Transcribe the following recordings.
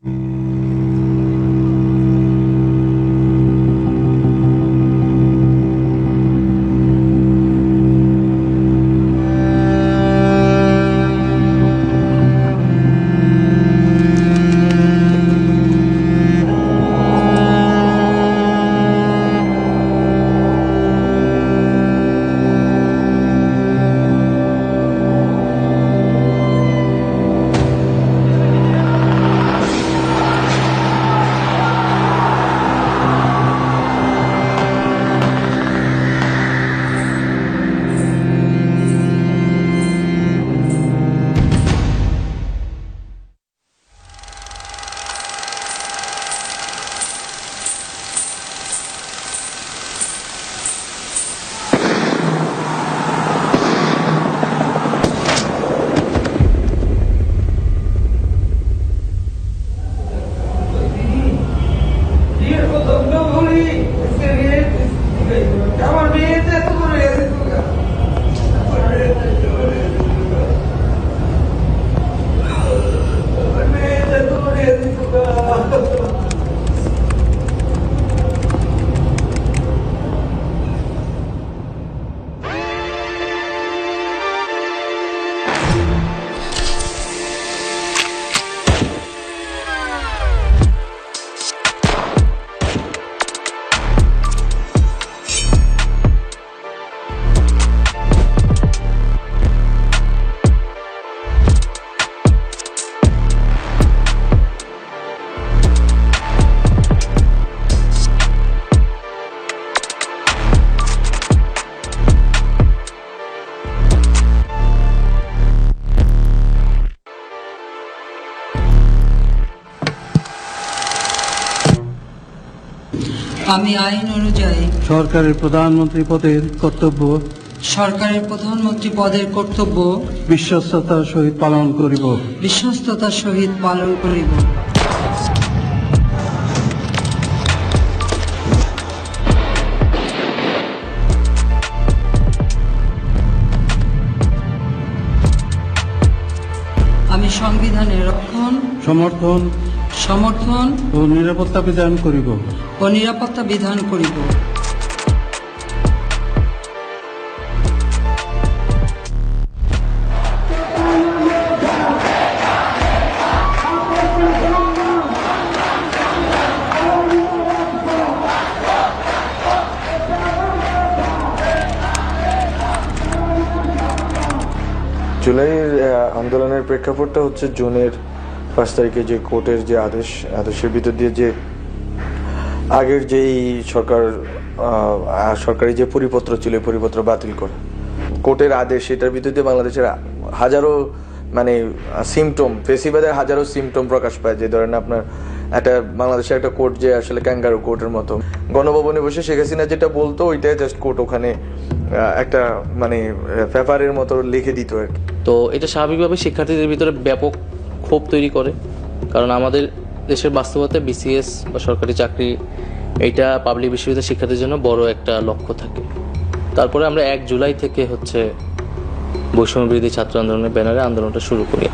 আমি আইন অনুযায়ী সরকারের প্রধানমন্ত্রী পদের কর্তব্য বিশ্বস্ততার সহিত পালন করিব। আমি সংবিধানের রক্ষণ সমর্থন ও নিরাপত্তা বিধান করিব। জুলাইয়ের আন্দোলনের প্রেক্ষাপটটা হচ্ছে জুনের 5 তারিখে যে কোর্টের যে আদেশের ভিতর দিয়ে যে আগের যেই সরকারি যে পরিপত্র ছিল পরিপত্র বাতিল করে কোর্টের আদেশ, এটার ভিতর দিয়ে বাংলাদেশের হাজারো সিমটম, ফেসিবাদের হাজারো সিমটম প্রকাশ পায়। যে ধরেন আপনার একটা বাংলাদেশের একটা কোর্ট যে আসলে ক্যাঙ্গারু কোর্টের মতো, গণভবনে বসে শেখ হাসিনা যেটা বলতো ওইটাই জাস্ট কোর্ট ওখানে একটা পেপারের মতো লিখে দিত আর কি। তো এটা স্বাভাবিকভাবে শিক্ষার্থীদের ভিতরে ব্যাপক ক্ষোভ তৈরি করে, কারণ আমাদের দেশের বাস্তবতা বিসিএস বা সরকারি চাকরি এইটা পাবলিক বিশ্ববিদ্যালয়ের শিক্ষার্থীর জন্য বড় একটা লক্ষ্য থাকে। তারপরে আমরা 1 জুলাই থেকে বৈষম্য বিরোধী ছাত্র আন্দোলনের ব্যানারে আন্দোলনটা শুরু করি।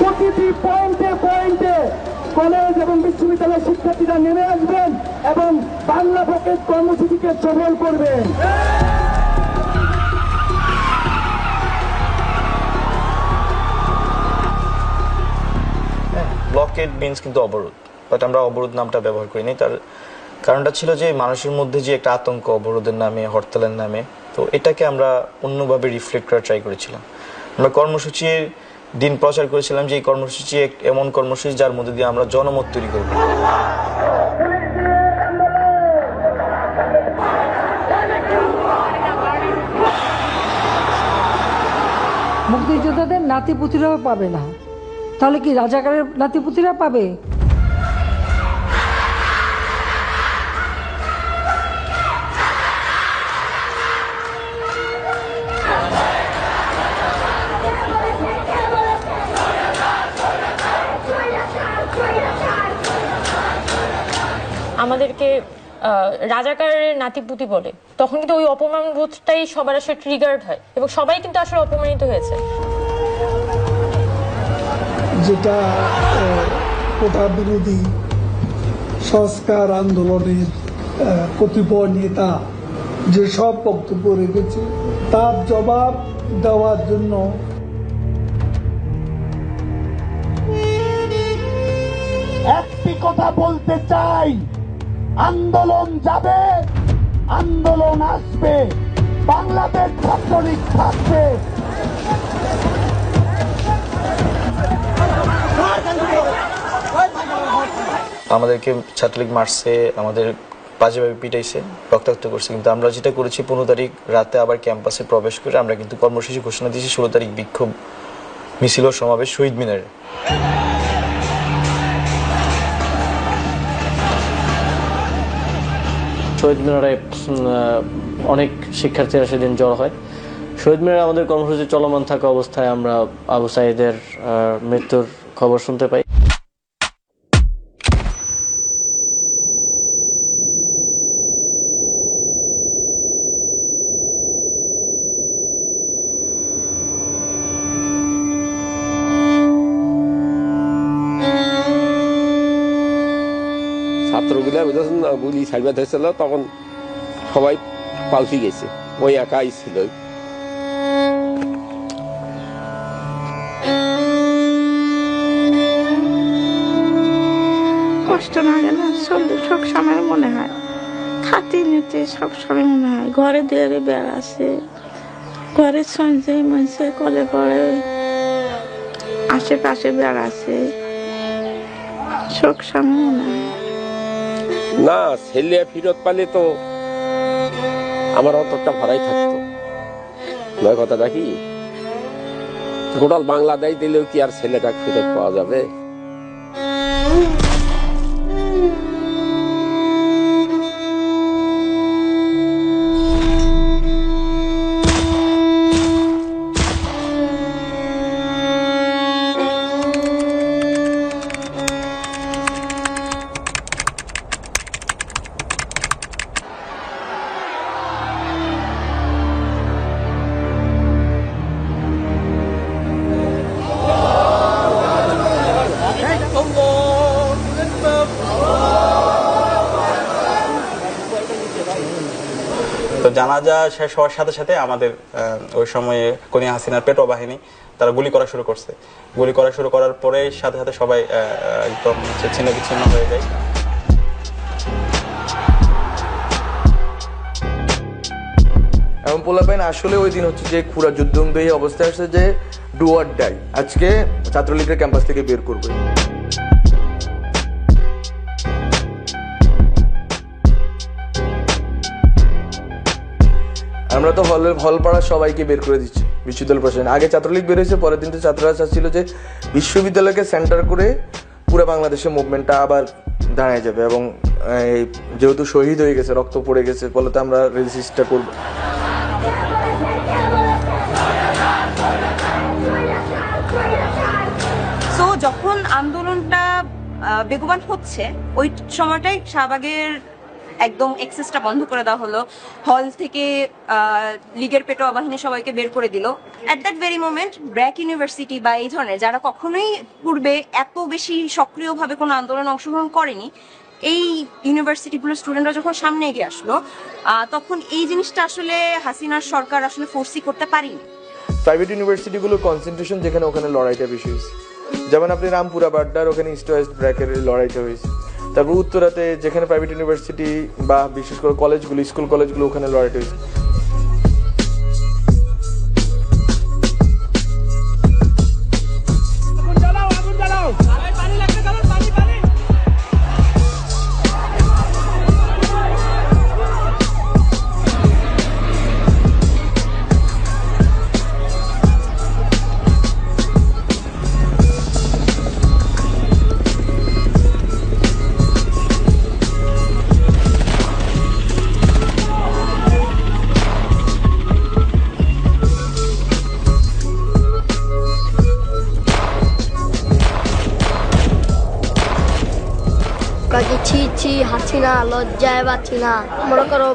প্রতিটি পয়েন্টে পয়েন্টে কলেজ এবং বিশ্ববিদ্যালয়ের শিক্ষার্থীরা নেমে আসবেন এবং বাংলা পকেট কর্মসূচিকে সফল করবেন। ব্লকেড মিনস কিন্তু অবরোধ, বাট আমরা অবরোধ নামটা ব্যবহার করিনি। তার কারণটা ছিল যে মানুষের মধ্যে যে একটা আতঙ্ক অবরোধের নামে, হরতালের নামে, তো এটাকে আমরা অন্যভাবে রিফ্লেক্ট করার ট্রাই করেছিলাম। আমরা কর্মসূচির দিন প্রচার করেছিলাম যে এই কর্মসূচি এমন কর্মসূচি যার মধ্যে দিয়ে আমরা জনমত তৈরি করব। মুক্তিযোদ্ধাদের নাতিপুতিরাও পাবে না, তাহলে কি রাজাকারের নাতিপুতিরা পাবে? আমাদেরকে রাজাকারের নাতিপুতি বলে, তখন কিন্তু ওই অপমান বোধটাই সবার আসলে ট্রিগার্ড হয় এবং সবাই কিন্তু আসলে অপমানিত হয়েছে। যেটা কোটা বিরোধী সংস্কার আন্দোলনের কতিপয় নেতা যেসব বক্তব্য রেখেছে তার জবাব দেওয়ার জন্য একটি কথা বলতে চাই, আন্দোলন যাবে, আন্দোলন আসবে, বাংলাদেশ ছাত্রলীগ থাকবে। আমাদেরকে ছাত্রলীগ মারছে, আমাদের বাজেভাবে পিটাইছে, রক্তাক্ত করছে, কিন্তু আমরা যেটা করেছি 15 তারিখ রাতে আবার ক্যাম্পাসে প্রবেশ করে আমরা কিন্তু কর্মসূচি ঘোষণা দিয়েছি 16 তারিখ বিক্ষোভ মিছিল ও সমাবেশ শহীদ মিনারে। শহীদ মিনারে অনেক শিক্ষার্থীরা সেদিন জড়ো হয়। শহীদ মিনারে আমাদের কর্মসূচি চলমান থাকা অবস্থায় আমরা আবু সাঈদের মৃত্যুর খবর শুনতে পাই। ছাত্রগুলা যখন গুলি ছাড়বা ধরেছিল তখন সবাই পাল্টি গেছে, ওই একাই ছিল। কষ্ট না গেলে সব সময় মনে হয়, খাতি নিতে সব সময় মনে হয় ঘরে দেয়ারে বেড়া আছে, ঘরের সঞ্চয় মঞ্চে কলে পড়ে, আশেপাশে বেড়া আছে, সব সময় মনে হয়। না ছেলে ফিরত পালে তো আমার অন্তরটা ভরাই থাকতো। নয় কথাটা কি, গোটাল বাংলাদেশ দিলেও কি আর ছেলেটা ফেরত পাওয়া যাবে? তো জানাজা শেষ হওয়ার সাথে সাথে আমাদের ওই সময়ে কোনিয়া হাসিনার পেটোয়া বাহিনী তারা গুলি করা শুরু করছে। গুলি করা শুরু করার পরে সাথে সাথে সবাই একদম ছিন্ন বিচ্ছিন্ন হয়ে যায়। এমন পোলাপাইন আসলে ওই দিন হচ্ছে যে পুরা যুদ্ধংদেহী অবস্থায় আসছে যে ডু অর ডাই, আজকে ছাত্রলীগের ক্যাম্পাস থেকে বের করবে। আমরা তো হল পাড়ার সবাইকে বের করে দিচ্ছি বিশ্ববিদ্যালয় প্রশাসন। আগে ছাত্রলীগ বের হয়েছে, পরের দিন তো ছাত্ররা চাচ্ছিল যে বিশ্ববিদ্যালয়কে সেন্টার করে পুরো বাংলাদেশের মুভমেন্টটা আবার দাঁড়ায় যাবে, এবং যেহেতু শহীদ হয়ে গেছে, রক্ত পড়ে গেছে, ফলে তো আমরা রেজিস্টার করব। তো যখন আন্দোলনটা বেগবান হচ্ছে ওই সময়টাই শাহবাগের একদম এক্সেসটা বন্ধ করে দেওয়া হলো, হল থেকে লীগের পেটোয়া বাহিনী সবাইকে বের করে দিল। At that very moment BRAC university বা এই ধরনের যারা কখনোই পূর্বে এত বেশি সক্রিয়ভাবে কোনো আন্দোলনে অংশগ্রহণ করেনি, এই ইউনিভার্সিটিগুলোর স্টুডেন্টরা যখন সামনে এগিয়ে আসলো, তখন এই জিনিসটা আসলে হাসিনার সরকার আসলে ফোর্সই করতে পারেনি। প্রাইভেট ইউনিভার্সিটিগুলোর কনসেন্ট্রেশন যেখানে, ওখানে লড়াইটা বেশি হয়েছে। যেমন আপনি রামপুরা বাড্ডার ওখানে ইস্ট ওয়েস্ট ব্র্যাকের লড়াইটা হয়েছে। তারপর উত্তরাতে যেখানে প্রাইভেট ইউনিভার্সিটি বা বিশেষ করে কলেজগুলো, স্কুল কলেজগুলো, ওখানে লড়াইটা হয়েছে। কাজে ছি হাসি না লজ্জায় পাচ্ছি না। মনে করো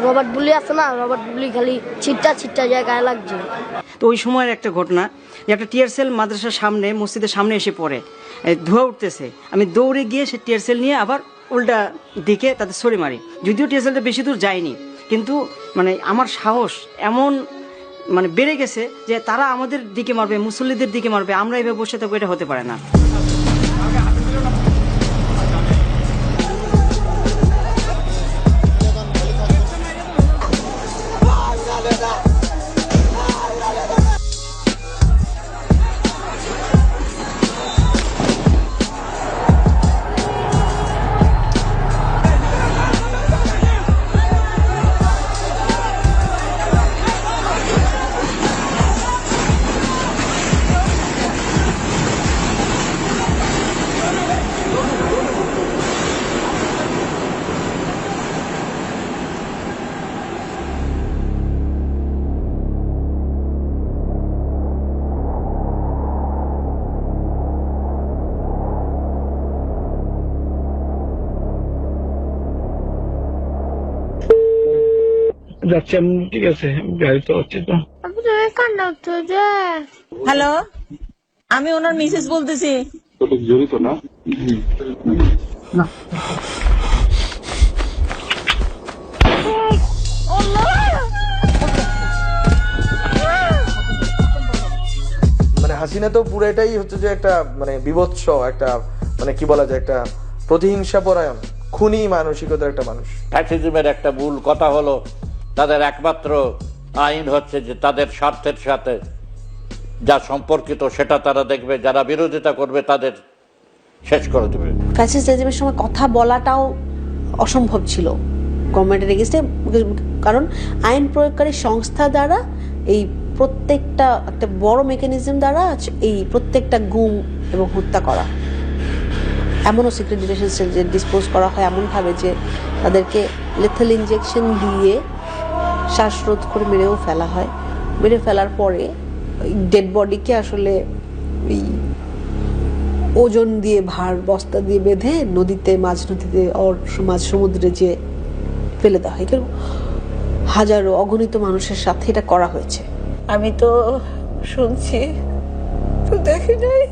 রবার্ট বুলি আছে না, রবার্ট বুলি খালি ছিটটা যায় গায়ে লাগছে। তো ওই সময়ের একটা ঘটনা যে একটা টিয়ার সেল মাদ্রাসার সামনে মসজিদের সামনে এসে পড়ে, ধোঁয়া উঠতেছে, আমি দৌড়ে গিয়ে সে টিয়ার সেল নিয়ে আবার উল্টা দিকে তাদের ছড়ি মারি। যদিও টিয়ার সেলটা বেশি দূর যায়নি, কিন্তু মানে আমার সাহস এমন মানে বেড়ে গেছে যে তারা আমাদের দিকে মারবে, মুসল্লিদের দিকে মারবে, আমরা এভাবে বসে থাকবো, এটা হতে পারে না। যাচ্ছি আমি, ঠিক আছে, গাড়িতে হচ্ছে তো। হ্যালো, আমি ওনার মিসেস বলতেছি। জড়িত না? মানে হাসিনা তো পুরোটাই হচ্ছে যে একটা মানে বিভৎস একটা মানে কি বলা যায়, একটা প্রতিহিংসা পরায়ণ খুনি মানসিকতার একটা মানুষ। ফ্যাসিজমের একটা মূল কথা হলো তাদের একমাত্র আইন হচ্ছে যে তাদের স্বার্থের সাথে যা সম্পর্কিত সেটা তারা দেখবে, যারা বিরোধিতা করবে তাদের শেষ করে দেবে। ফ্যাসিস্ট রেজিমের সময় কথা বলাটাও অসম্ভব ছিল গভর্নমেন্টের এগেইনস্টে, কারণ আইন প্রয়োগকারী সংস্থা দ্বারা এই প্রত্যেকটা একটা বড় মেকানিজম দ্বারা এই প্রত্যেকটা গুম এবং হত্যা করা, এমনও সিক্রেট ডিটেনশন সেল যে ডিসপোজ করা হয় এমনভাবে যে তাদেরকে লেথাল ইনজেকশন দিয়ে শ্বাসরোধ করে মেরেও ফেলা হয়। মেরে ফেলার পরে ডেড বডিকে আসলে ওই ওজন দিয়ে ভার বস্তা দিয়ে বেঁধে নদীতে, মাঝ নদীতে মাঝ সমুদ্রে যে ফেলে দেওয়া হয়। হাজারো অগণিত মানুষের সাথে এটা করা হয়েছে। আমি তো শুনছি, তো দেখি নাই।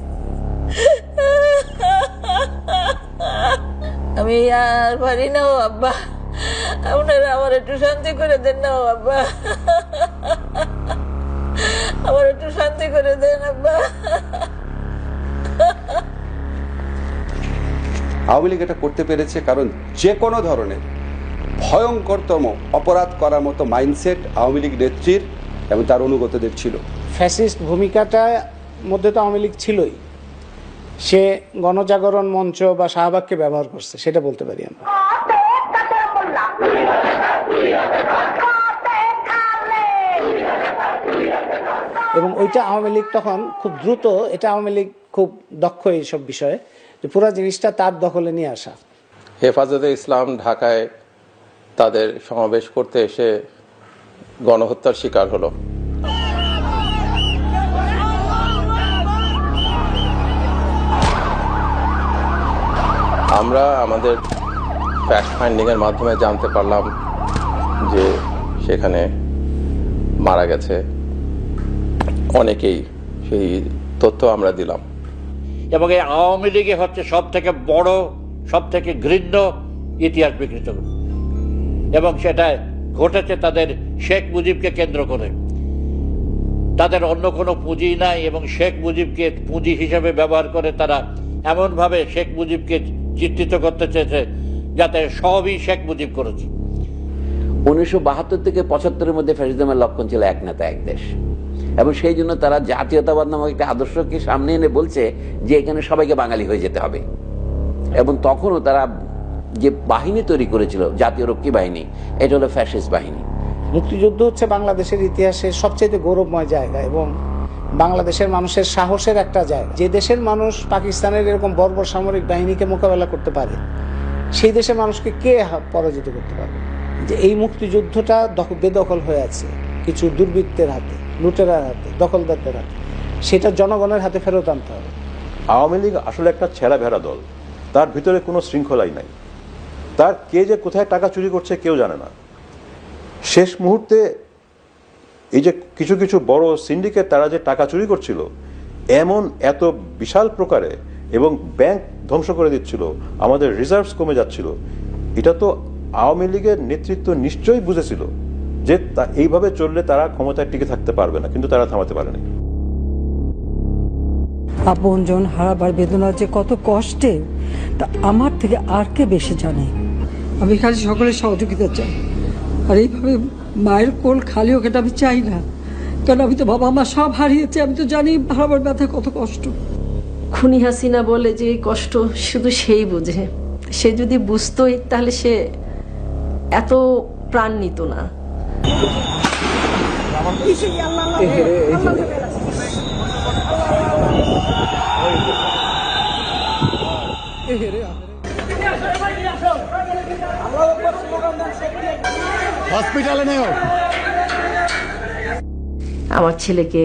আমি আর পারি না আব্বা, আপনারা আমার একটু শান্তি করে দেন না আব্বা, আমার একটু শান্তি করে দেন আব্বা। আওয়ামী লীগ এটা করতে পেরেছে কারণ যে কোনো ধরনের ভয়ঙ্করতম অপরাধ করার মতো মাইন্ডসেট আওয়ামী লীগ নেত্রীর এবং তার অনুগতদের ছিল। ফ্যাসিস্ট ভূমিকাটার মধ্যে তো আওয়ামী লীগ ছিলই, সে গণজাগরণ মঞ্চ বা শাহবাগকে ব্যবহার করছে, সেটা বলতে পারি আমরা। এবং ওইটা আওয়ামী লীগ তখন খুব দ্রুত, এটা আওয়ামী লীগ খুব দক্ষ এইসব বিষয়ে, যে পুরো জিনিসটা তার দখলে নিয়ে আসা। হেফাজতে ইসলাম ঢাকায় তাদের সমাবেশ করতে এসে গণহত্যার শিকার হলো। আমরা আমাদের ফ্যাক্ট ফাইন্ডিং এর মাধ্যমে জানতে পারলাম যে সেখানে মারা গেছে অনেকেই, সেই তথ্য আমরা দিলাম। এবং এই আওয়ামী লীগে হচ্ছে সব থেকে বড়, সব থেকে ঘৃণ্য ইতিহাস বিকৃত, এবং সেটা ঘটেছে তাদের শেখ মুজিবকে কেন্দ্র করে। তাদের অন্য কোনো পুঁজি নাই, এবং শেখ মুজিবকে পুঁজি হিসেবে ব্যবহার করে তারা এমনভাবে শেখ মুজিবকে চিত্রিত করতে চেয়েছে যাতে সবই শেখ মুজিব করেছে। 1972 থেকে 75-এর মধ্যে ফ্যাসিজমের লক্ষণ ছিল এক নেতা এক দেশ, এবং সেই জন্য তারা জাতীয়তাবাদ নামক একটা আদর্শকে সামনে এনে বলছে যে এখানে সবাইকে বাঙালি হয়ে যেতে হবে। এবং তখনও তারা যে বাহিনী তৈরি করেছিল, জাতীয় রক্ষী বাহিনী, এটা হলো ফ্যাসিস্ট বাহিনী। মুক্তিযুদ্ধ হচ্ছে বাংলাদেশের ইতিহাসে সবচেয়ে গৌরবময় জায়গা এবং বাংলাদেশের মানুষের সাহসের একটা জায়গা। যে দেশের মানুষ পাকিস্তানের এরকম বর্বর সামরিক বাহিনীকে মোকাবেলা করতে পারে, সেই দেশের মানুষকে কে পরাজিত করতে পারবে? যে এই মুক্তিযুদ্ধটা বেদখল হয়ে আছে কিছু দুর্বৃত্তের হাতে, লুটেরার হাতে, দখলদারদের হাতে, সেটা জনগণের হাতে ফেরত আনতে হবে। আওয়ামী লীগ আসলে একটা ছেঁড়া ভেড়া দল, তার ভিতরে কোনো শৃঙ্খলাই নাই। তার কে যে কোথায় টাকা চুরি করছে কেউ জানে না। শেষ মুহূর্তে এই যে কিছু কিছু বড় সিন্ডিকেট তারা যে টাকা চুরি করছিল এমন এত বিশাল প্রকারে এবং ব্যাংক ধ্বংস করে দিচ্ছিল, আমাদের রিজার্ভস কমে যাচ্ছিল, এটা তো আওয়ামী লীগের নেতৃত্ব নিশ্চয়ই বুঝেছিল যে এইভাবে চললে তারা ক্ষমতায় টিকে থাকতে পারবে না, কিন্তু তারা থামাতে পারেনি। আপনজন হারাবার বেদনা যে কত কষ্টে তা আমার থেকে আর কে বেশি জানে। আমি খালি সকলের সহযোগিতা চাই, আর এইভাবে মায়ের কোল খালি হোক এটা আমি চাই না, কারণ আমি তো বাবা মা সব হারিয়েছি, আমি তো জানি হারাবার ব্যথা কত কষ্ট। খুনি হাসিনা বলে যে এই কষ্ট শুধু সেই বুঝে, সে যদি বুঝতোই তাহলে সে এত প্রাণ নিত না। হসপিটালে নেও। আমার ছেলেকে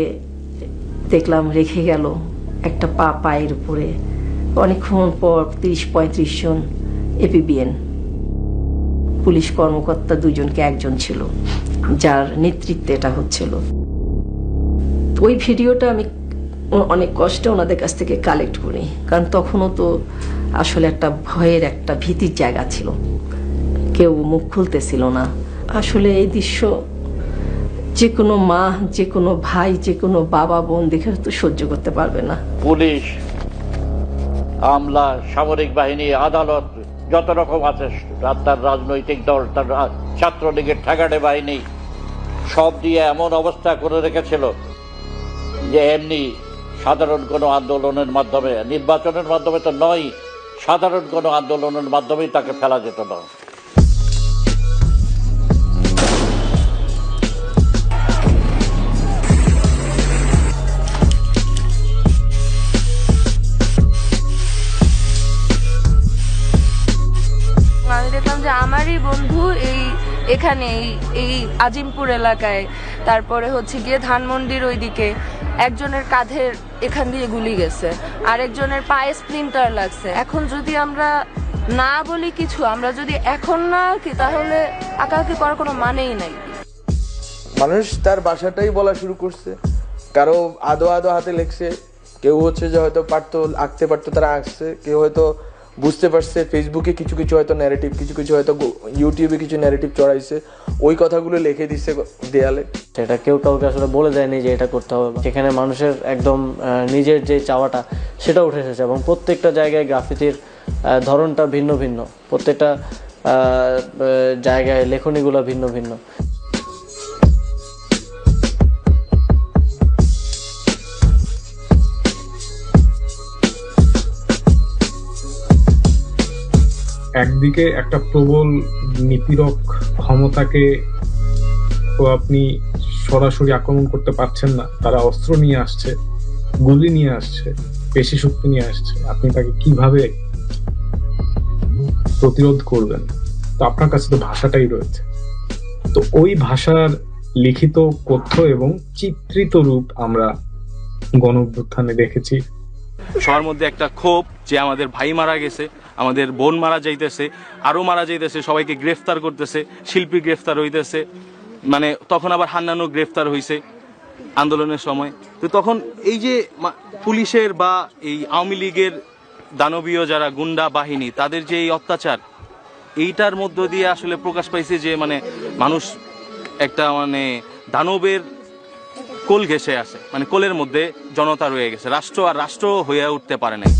দেখলাম রেখে গেল একটা পায়ের উপরে, অনেকক্ষণ পর 30-35 জন এপিবিএন পুলিশ কর্মকর্তা, 2 জনকে 1 জন ছিল যার নেতৃত্বে এটা হচ্ছিল। ওই ভিডিওটা আমি অনেক কষ্টে ওনাদের কাছ থেকে কালেক্ট করি, কারণ তখনও তো আসলে একটা ভয়ের একটা ভীতির জায়গা ছিল, কেউ মুখ খুলতেছিল না। আসলে এই দৃশ্য যে কোনো মা, যে কোনো ভাই, যে কোনো বাবা বোন দেখে তো সহ্য করতে পারবে না। পুলিশ, আমলা, সামরিক বাহিনী, আদালত, যত রকম আছে, তার রাজনৈতিক দল, তার ছাত্রলীগের ঠেকাটে বাহিনী, সব দিয়ে এমন অবস্থা করে রেখেছিল যে এমনি সাধারণ কোনো আন্দোলনের মাধ্যমে, নির্বাচনের মাধ্যমে তো নয়, সাধারণ কোনো আন্দোলনের মাধ্যমেই তাকে ফেলা যেত না। আমি দেখলাম যে আমারই বন্ধু এখানে এই আজিমপুর এলাকায়, তারপরে হচ্ছে গিয়ে ধানমন্ডির ওইদিকে একজনের কাঁধের এখান দিয়ে গুলি গেছে, আরেকজনের পায়ে স্প্লিন্টার লাগছে। এখন যদি আমরা না বলি কিছু, আমরা যদি এখন না কি, তাহলে আঁকাআঁকি করার কোনো মানেই নাই। মানুষ তার বাসাটাই বলা শুরু করছে, কারো আদো আদো হাতে লেখছে, কেউ হচ্ছে যে হয়তো পারতো আঁকতে পারতো তারা আঁকছে, কেউ হয়তো বুঝতে পারছে, ফেসবুকে কিছু কিছু হয়তো ন্যারেটিভ, কিছু কিছু হয়তো ইউটিউবে কিছু ন্যারেটিভ চড়াইছে, ওই কথাগুলো লিখে দিচ্ছে দেয়ালে। সেটা কেউ কাউকে আসলে বলে দেয়নি যে এটা করতে হবে, সেখানে মানুষের একদম নিজের যে চাওয়াটা সেটা উঠে এসেছে। এবং প্রত্যেকটা জায়গায় গ্রাফিতির ধরনটা ভিন্ন ভিন্ন, প্রত্যেকটা জায়গায় লেখনীগুলো ভিন্ন ভিন্ন। একদিকে একটা প্রবল নিপীড়ক ক্ষমতাকে তো আপনি সরাসরি আক্রমণ করতে পারছেন না, তারা অস্ত্র নিয়ে আসছে, গুলি নিয়ে আসছে, পেশি শক্তি নিয়ে আসছে, আপনি তাকে কিভাবে প্রতিরোধ করবেন? তো আপনার কাছে তো ভাষাটাই রয়েছে, তো ওই ভাষার লিখিত, কথ্য এবং চিত্রিত রূপ আমরা গণ অভ্যুত্থানে দেখেছি। সবার মধ্যে একটা ক্ষোভ যে আমাদের ভাই মারা গেছে, আমাদের বোন মারা যাইতেছে, আরো মারা যাইতেছে, সবাইকে গ্রেফতার করতেছে, শিল্পী গ্রেফতার হইতেছে, মানে তখন আবার হান্নানও গ্রেফতার হইছে আন্দোলনের সময়। তো তখন এই যে পুলিশের বা এই আওয়ামী লীগের দানবীয় যারা গুন্ডা বাহিনী, তাদের যে এই অত্যাচার, এইটার মধ্য দিয়ে আসলে প্রকাশ পাইছে যে মানে মানুষ একটা মানে দানবের কোল ঘেঁষে আছে, মানে কোলের মধ্যে জনতা রয়ে গেছে, রাষ্ট্র আর রাষ্ট্র হয়ে উঠতে পারে নাই।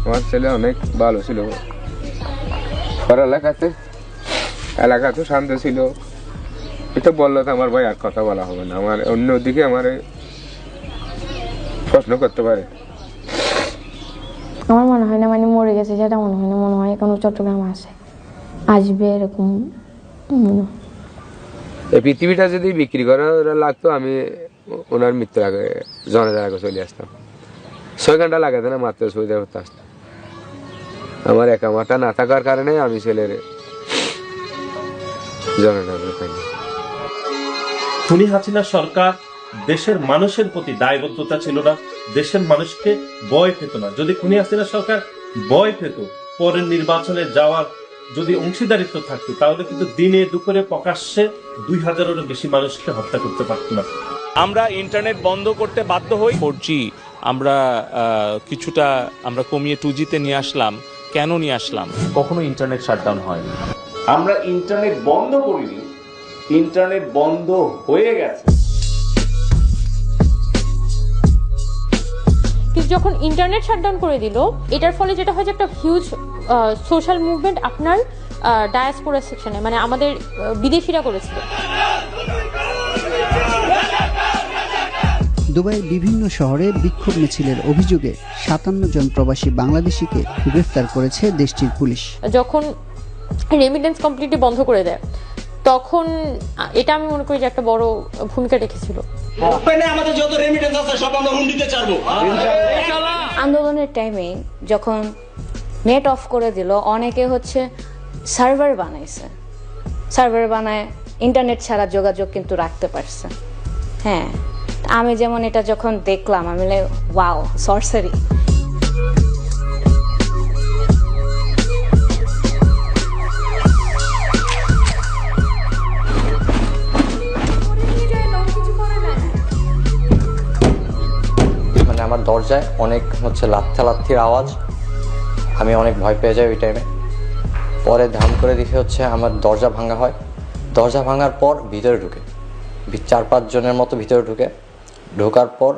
আমার ছেলে অনেক ভালো ছিল, এলাকা তো শান্ত ছিল, এটা বললো তো আমার ভাই আর কথা বলা হবে না, আমার অন্যদিকে আমার প্রশ্ন করতে পারে। আমার মনে হয় না মানে মরে গেছে, সেটা মনে হয় না, মনে হয় এখনো চট্টগ্রামে আসবে এরকম। এই পৃথিবীটা যদি বিক্রি করা লাগতো, আমি ওনার মৃত্যুর আগে জনতার আগে চলে আসতাম। 6 ঘন্টা লাগে না মাত্র সৌদি আরব আসতে। আমার একামাটা না থাকার কারণে আমি ছেলের জনগণের পাইনি। খুনি হাসিনা সরকার দেশের মানুষের প্রতি দায়বদ্ধতা ছিল না, দেশের মানুষকে ভয় পেত না। যদি খুনি হাসিনা সরকার ভয় পেত, পরের নির্বাচনে যাওয়ার যদি অংশীদারিত্ব থাকতো, তাহলে কিন্তু দিনে দুপুরে প্রকাশ্যে 2000-এরও বেশি মানুষকে হত্যা করতে পারত না। আমরা ইন্টারনেট বন্ধ করতে বাধ্য হই। 4G আমরা কিছুটা আমরা কমিয়ে 2G-তে নিয়ে আসলাম। কেন নিয়ে আসলাম? কখনো ইন্টারনেট শাটডাউন হয়নি। আমরা ইন্টারনেট বন্ধ করিনি, ইন্টারনেট বন্ধ হয়ে গেছে। যখন ইন্টারনেট শাটডাউন করে দিল, এটার ফলে যেটা হয় যে একটা হিউজ সোশ্যাল মুভমেন্ট আপনার ডায়াসপোরা সেকশনে, মানে আমাদের বিদেশিরা করেছিল। দুবাইয়ের বিভিন্ন শহরে বিক্ষোভ মিছিলের অভিযোগে 57 জন প্রবাসী বাংলাদেশিকে গ্রেফতার করেছে দেশটির পুলিশ। যখন রেমিটেন্স কমপ্লিটলি বন্ধ করে দেয়, তখন এটা আমি মনে করি যে একটা বড় ভূমিকা রেখেছিল। আমাদের যত রেমিটেন্স আছে সব আমরা হুন্ডিতে ছাড়বো। আন্দোলনের টাইমে যখন নেট অফ করে দিল, অনেকে সার্ভার বানাইছে, সার্ভার বানায় ইন্টারনেট ছাড়া যোগাযোগ কিন্তু রাখতে পারছে। হ্যাঁ, আমি যেমন এটা যখন দেখলাম, আমি ওয়াও, সরসারি। মানে আমার দরজায় অনেক লাথির আওয়াজ, আমি অনেক ভয় পেয়ে যাই ওই টাইমে। পরে ধাম করে দেখে আমার দরজা ভাঙা হয়। দরজা ভাঙার পর ভিতরে ঢুকে 4-5 জনের মতো ভিতরে ঢোকার পর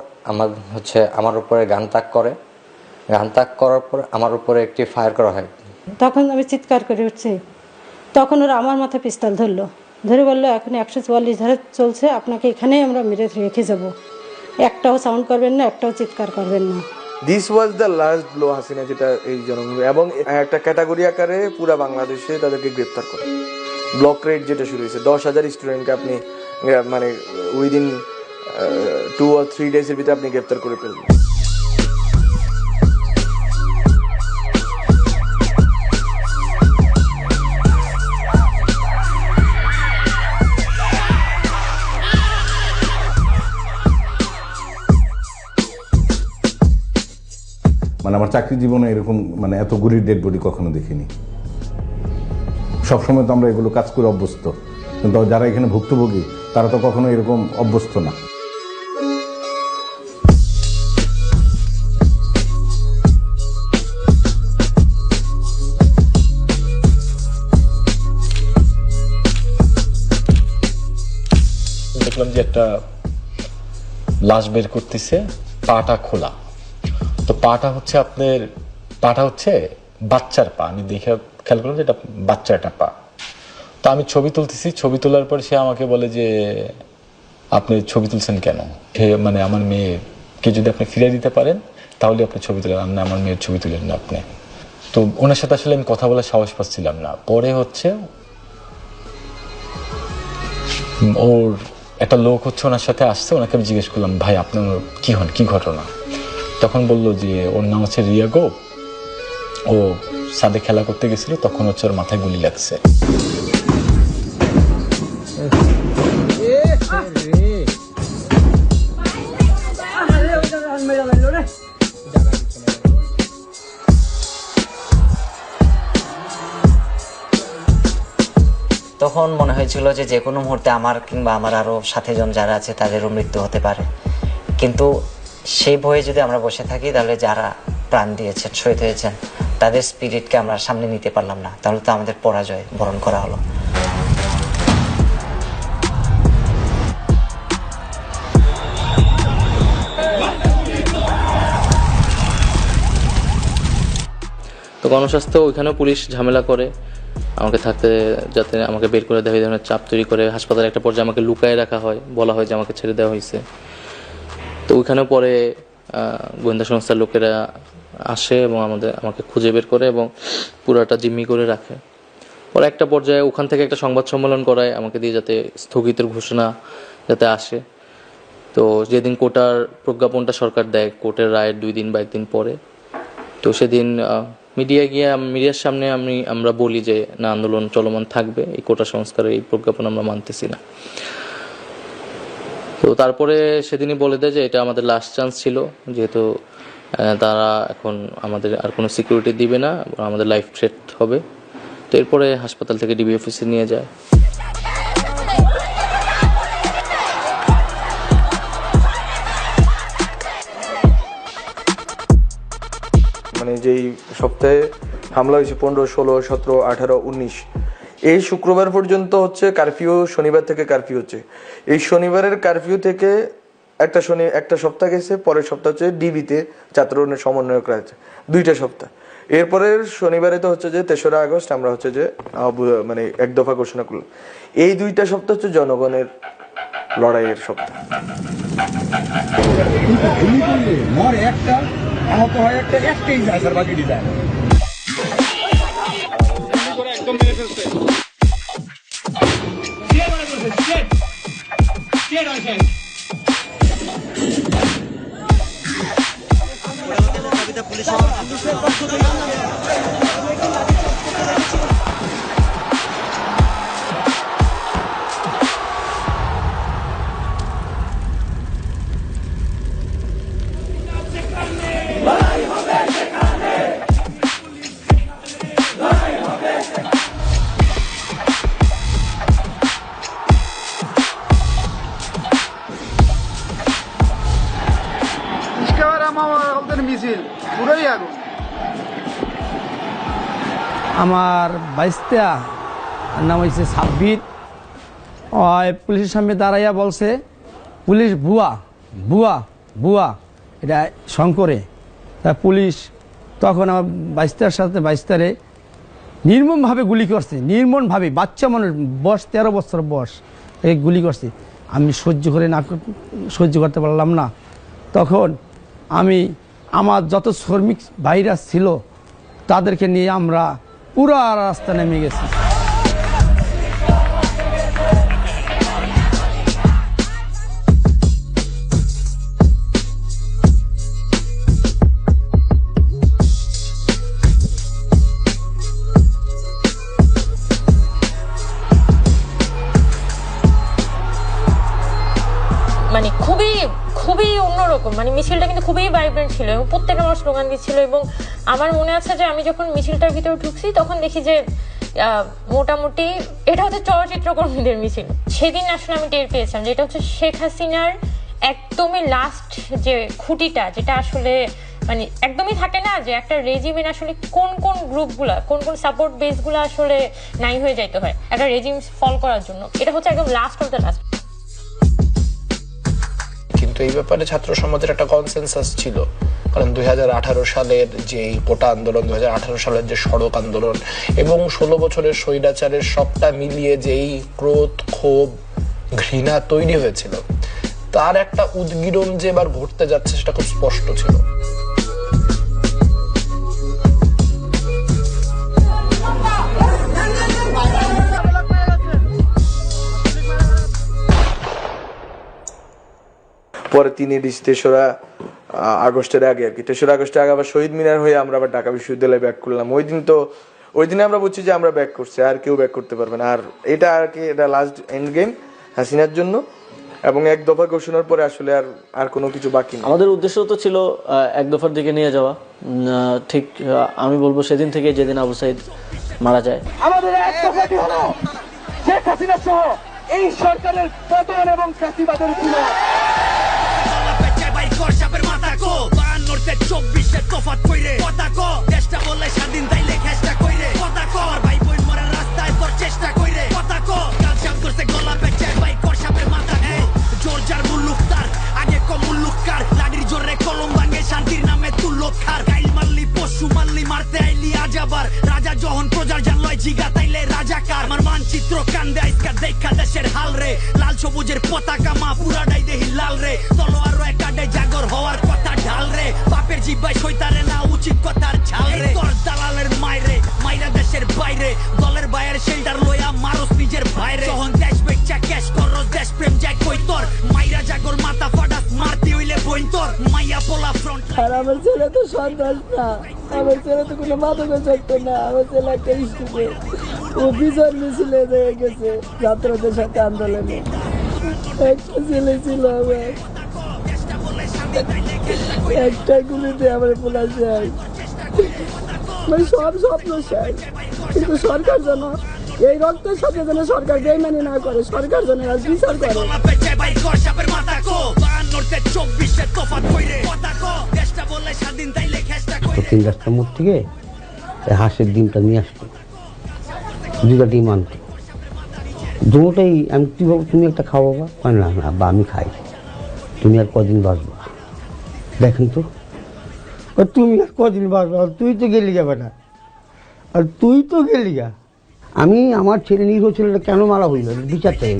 আমার উপরে গান তাক করার পর আমার উপরে একটি ফায়ার করা হয়। তখন আমি চিৎকার করে উঠছি, তখন ওরা আমার মাথায় পিস্তল ধরে বললো, এখন 144 ধারা চলছে, আপনাকে এখানেই আমরা মেরে রেখে যাব, একটাও সাউন্ড করবেন না, একটাও চিৎকার করবেন না। This was the last blow Hasina, যেটা এই জনগণ এবং একটা ক্যাটাগরি আকারে পুরো বাংলাদেশে তাদেরকে গ্রেপ্তার করে। ব্লক রেড যেটা শুরু হয়েছে, 10,000 স্টুডেন্টকে আপনি মানে উইদিন 2 or 3 ডেজের ভিতরে আপনি গ্রেপ্তার করে ফেলবেন। মানে আমার চাকরি জীবনে এরকম মানে এত গুলির ডেড বডি কখনো দেখিনি। সবসময় তো আমরা এগুলো কাজ করে অভ্যস্ত, কিন্তু যারা এখানে ভুক্তভোগী তারা তো কখনো এরকম অভ্যস্ত না। দেখলাম যে একটা লাশ বের করতেছে, পাটা খোলা। তো পাটা হচ্ছে বাচ্চার পা। আমি দেখে খেয়াল করলাম যে এটা বাচ্চার একটা পা। তো আমি ছবি তুলতেছি, ছবি তোলার পর সে আমাকে বলে যে আপনি ছবি তুলছেন কেন? মানে আমার মেয়েকে যদি আপনি ফিরিয়ে দিতে পারেন তাহলে আপনি ছবি তুলেন, না আমার মেয়ের ছবি তুলেন না আপনি। তো ওনার সাথে আসলে আমি কথা বলার সাহস পাচ্ছিলাম না। পরে ওর একটা লোক ওনার সাথে আসছে, ওনাকে আমি জিজ্ঞেস করলাম, ভাই আপনার কি ঘটনা? তখন বললো যে ওর নাম রিয়াগো, ও সাদে খেলা করতে গেছিল, তখন ওর মাথায় গুলি লাগছে। তখন মনে হয়েছিল যে কোনো মুহূর্তে আমার কিংবা আমার আরো সাথী জন যারা আছে তাদেরও মৃত্যু হতে পারে। কিন্তু সেই ভয়ে যদি আমরা বসে থাকি, তাহলে যারা প্রাণ দিয়েছেন, শহীদ হয়েছেন, তাদের স্পিরিটকে আমরা সামনে নিতে পারলাম না, তাহলে তো আমাদের পরাজয় বরণ করা হলো। তো গণস্বাস্থ্য ওইখানেও পুলিশ ঝামেলা করে আমাকে থাকতে, যাতে আমাকে বের করে দেওয়া, এই ধরনের চাপ তৈরি করে। হাসপাতালে একটা পর্যায়ে আমাকে লুকায় রাখা হয়, বলা হয় যে আমাকে ছেড়ে দেওয়া হয়েছে। তো ওইখানেও পরে গোয়েন্দা সংস্থার লোকেরা আসে এবং আমাকে খুঁজে বের করে এবং পুরাটা জিম্মি করে রাখে। পরে একটা পর্যায়ে ওখান থেকে একটা সংবাদ সম্মেলন করায় আমাকে দিয়ে, যাতে স্থগিতের ঘোষণা যাতে আসে। তো যেদিন কোটার প্রজ্ঞাপনটা সরকার দেয় কোর্টের রায়ের 2 দিন বা 1 দিন পরে, তো সেদিন মিডিয়ার সামনে আমরা বলি যে না, আন্দোলন চলমান থাকবে, এই কোটা সংস্কারের এই প্রজ্ঞাপন আমরা মানতেছি না। তো তারপরে সেদিনই বলে দেয় যে এটা আমাদের লাস্ট চান্স ছিল, যেহেতু তারা এখন আমাদের আর কোনো সিকিউরিটি দিবে না, আমাদের লাইফ থ্রেট হবে। তো এরপরে হাসপাতাল থেকে ডিবি অফিসে নিয়ে যায়। মানে যেই সপ্তাহে হামলা হয়েছে 15, 16, 17, 18, 19, এই শুক্রবার পর্যন্ত হচ্ছে কারফিউ, শনিবার থেকে কারফিউ হচ্ছে। এই শনিবারের কারফিউ থেকে একটা সপ্তাহ গেছে, পরের সপ্তাহ হচ্ছে ডিবিতে ছাত্রদের সমন্বয়ক আছে 2টা সপ্তাহ। এরপরের শনিবারে তো হচ্ছে যে 3রা আগস্ট আমরা হচ্ছে যে মানে এক দফা ঘোষণা করলাম। এই 2টা সপ্তাহ হচ্ছে জনগণের লড়াইয়ের সপ্তাহ। আমার বাইস্তা নাম হয়েছে সাব্বির, পুলিশের সামনে দাঁড়াইয়া বলছে পুলিশ ভুয়া ভুয়া ভুয়া, এটা শঙ্করে। তা পুলিশ তখন আমার বাইস্তারে নির্মমভাবে গুলি করছে, নির্মমভাবে। বাচ্চা মানুষ, বয়স 13 বছর বয়স, গুলি করছে। আমি সহ্য করতে পারলাম না। তখন আমার যত শ্রমিক ভাইরা ছিল তাদেরকে নিয়ে আমরা পুরো রাস্তা নেমে গেছি। মানে খুবই অন্যরকম, মানে মিছিলটা কিন্তু খুবই ভাইব্রেন্ট ছিল এবং প্রত্যেকটা মানুষ স্লোগান দিচ্ছিল। এবং আমার মনে আছে যে আমি যখন মিছিলটার ভিতরে ঢুকছি তখন দেখি যে মোটামুটি এটা হচ্ছে চলচ্চিত্র কর্মীদের মিছিল। সেদিন আসলে আমি টের পেয়েছিলাম যে এটা হচ্ছে শেখ হাসিনার একদমই লাস্ট যে খুঁটিটা, যেটা আসলে মানে একদমই থাকে না যে একটা রেজিমের আসলে কোন কোন গ্রুপগুলা, কোন কোন সাপোর্ট বেসগুলো আসলে নাই হয়ে যাইতে হয় একটা রেজিম ফল করার জন্য। এটা হচ্ছে একদম লাস্ট অফ দ্য লাস্ট। কিন্তু এই ব্যাপারে ছাত্র সমাজের একটা কনসেনসাস ছিল, কারণ 2018 সালের যে কোটা আন্দোলন, 2018 সালের যে সড়ক আন্দোলন এবং 16 বছরের স্বৈরাচারের সবটা মিলিয়ে যেই ক্রোধ, ক্ষোভ, ঘৃণা তৈরি হয়েছিল, তার একটা উদ্গীরণ যে এবার ঘটতে যাচ্ছে সেটা খুব স্পষ্ট ছিল। পরে 3রা আগস্টের আগে আর কি, 3রা আগস্টের আগে আবার শহীদ মিনার হয়ে আমরা আবার ঢাকা বিশ্ববিদ্যালয়ে ব্যাক করলাম। ওই দিনে আমরা বুঝছি যে আমরা ব্যাক করছি, আর কেউ ব্যাক করতে পারবে না। আর এটা আর কি, এটা লাস্ট এন্ড গেম হাসিনার জন্য। এবং এক দফা ঘোষণার পরে আসলে আর কোনো কিছু বাকি নেই। আমাদের উদ্দেশ্য তো ছিল এক দফার দিকে নিয়ে যাওয়া। ঠিক আমি বলবো সেদিন থেকে যেদিন আবু সাইদ মারা যায়, আমাদের এক দফাটি হলো শেখ হাসিনা সহ এই সরকারের পতন এবং ফ্যাসিবাদের ছিল। শান্তির নামে তুল্লকার গাইল মারলি, পশু মারলি, মারতে আইলি আজ আবার। রাজা যখন প্রজার জানলয় জিগা তাইলে রাজাকার। আমার মানচিত্র কান্দে আইসকা দেখা দেশের হাল রে, লাল সবুজের পতাকা মা পুরাটাই দেহি লাল রে। তলোয়ার একাডে জাগর হওয়ার কথা ঢাল রে, বাপের জিব্বাই সইতারে না উচিত কথার ঝাল রে। তোর দালালের মাইরে মাইরা দেশের বাইরে, দলের বাইরের শেল্টার লইয়া মারস নিজের ভাইরে। যখন দেশ বেচা ক্যাশ করস, দেশ প্রেম যাই কই তোর মাইরা জাগর মাথা ফাট পোলা ফ্রন্ট আর আমার ছেলে তো সন্ত্রাস না, আমার ছেলে তো কোনো মাদকাসক্ত না, আমার ছেলে একটা স্টুডেন্ট। ও বিজয় মিছিলে হয়ে গেছে ছাত্রদের সাথে আন্দোলনে। একটা ছেলে ছিল আমার, একটা গুলিতে আমার পোলা যায়, মানে সব স্বপ্ন শেষ। কিন্তু সরকার যেন এই রক্তের সাথে যেন সরকার বেইমানি না করে, সরকার যেন আর বিচার করে। 3-4টার মোড় থেকে হাঁসের ডিমটা নিয়ে আসতো, 2টা ডিম আনতো, দুটোটাই আমি তুমি একটা খাওয়া বা না না বা আমি খাই, তুমি আর কদিন বাঁচবা দেখেন তো, তুমি আর কদিন বাঁচবা, তুই তো গেলি যাবে না, আর তুই তো গেলি গা। আমি আমার ছেলে নিরীহ ছেলেটা কেন মারা হইল বিচার চাই।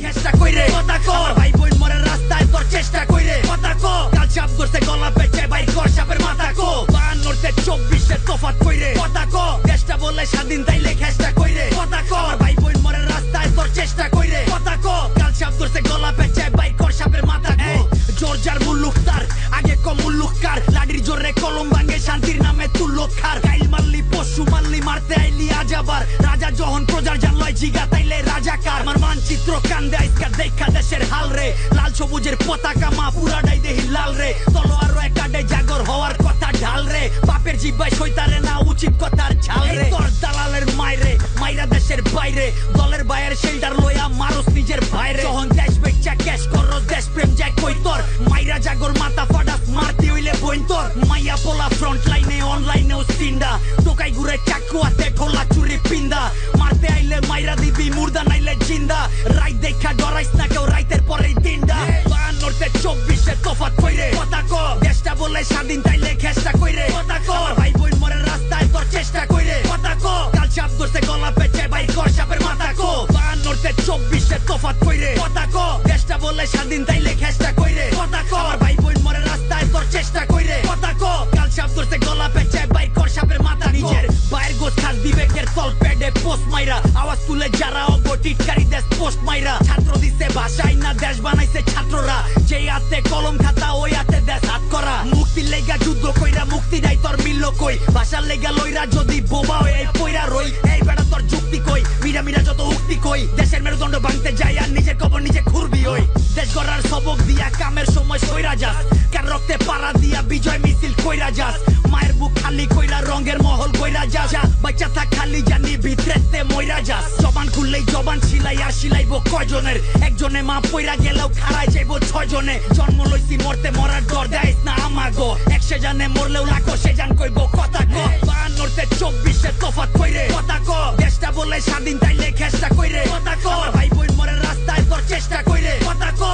স্বাধীন তাইলে খেষ্টা কইরে কথা কর, ভাই বোন মরে রাস্তায় তোর চেষ্টা কইরে কথা কর, কাল সাপ ধরছে গলা পেঁচায় বাইক কর সাপের মাথা কো, জোর যার মুল্লুক তার আগে কম মুল্লুক কার, লাঠির জোরে কলম ভাঙে শান্তির নামে তুল্লো খার, গাইল মারলি পশু মারলি মারতে আইলি আজ আবার, রাজা যখন প্রজার জানলয় জিগা তাইলে রাজাকার, আমার মানচিত্র কান্দে আইসকা দেখা দেশের হাল রে, লাল সবুজের পতাকা মা পুরাটাই দেহি লাল রে, তলোয়ার একাডে জাগর হওয়ার কথা ঢাল রে, বাপের জিব্বায় সইতারে না উচিত কথার ঝাল রে, তোর দালালের মাইরে মাইরা দেশের বাইরে, দলের বাইরের শেল্টার লইয়া মারুস নিজের ভাইরে, যখন দেশ বেচা ক্যাশ করস দেশ প্রেম যায় কই তোর, মাইরা জাগর মাথা ফাটাস মারতে হইলে বইন তোর, মাইয়া পোলা ফ্রন্ট লাইনে অনলাইনেও সিন্ডা, টোকাই ঘুরে চাকু হাতে ঠোলা চুরি পিন্দা, মারতে আইলে মাইরা দিবি মুর্দা নাইলে জিন্দা, রাইত দেখা ডরাইস না কেউ রাইতের পরেই তিনটা, 52-24 তফাৎ কইরে কথা কো, দেশটা বলে স্বাধীন তাইলে খেষ্টা কইরে কথা কো, ভাই বোন মরে রাস্তায় তোর চেষ্টা কইরে কথা কো, কাল সাপ ধরছে গলা পেঁচায় বাইক কর সাপের মাথা কো, 52-24 তফাৎ কইরে কথা কো, দেশটা বলে স্বাধীন তাইলে খেষ্টা কইরে কথা কো, ভাই বোন মরে রাস্তায় তোর চেষ্টা কইরে কথা কো, কাল সাপ ধরছে গলা পেঁচায় বাইক কর সাপের মাথা, নিজের বাইর গোছ খাস বিবেকের তল প্যাডে পোস্ট মাইরা, আওয়াজ তুলে যারা অবটিটকারী দেশ পোস্ট মাইরা, ছাত্র দিছে ভাষাই না দেশ বানাইছে ছাত্ররা, যেই হাতে কলম খাতা ওই হাতে দেশ হাত করা, মুক্তির লেগা যুদ্ধ কইরা মুক্তি দেয় তোর মিলল কই, ভাষার লেগা লইরা যদি বোবা হয়ে এই পইরা রই, এই বেড়া তোর যুক্তি কই, মিরা মিরা যত উক্তি কই, দেশের মেরুদণ্ড ভাঙতে যায় আর নিজের কবর নিজে খুরবি ওই, দেশ গড়ার সবক দিয়া কামের সময় সইরা যাস, কার রক্তে পাড়া দিয়া বিজয় মিছিল কইরা যাস, মায়ের বুক খালি কইরা রঙের মহল কইরা যাস, বাচ্চা থাক খালি জানি ভিতরেতে মইরা যাস, জবান খুললেই জবান ছিলাই আর সিলাইব কয়জনের, একজনে মা পইরা গেলেও খাড়াই যাইব 6 জনে, জন্ম লইছি মরতে মরার ডর দেয় না আমাগো, 100 জানে মরলেও লাখো সে জান কইব কথা কো, 52-24 তফাৎ কইরে কথা কো, দেশটা বলে স্বাধীন তাইলে খেষ্টা কইরে কথা কো, ভাই বোন মরে রাস্তায় তোর চেষ্টা কইরে কথা কো,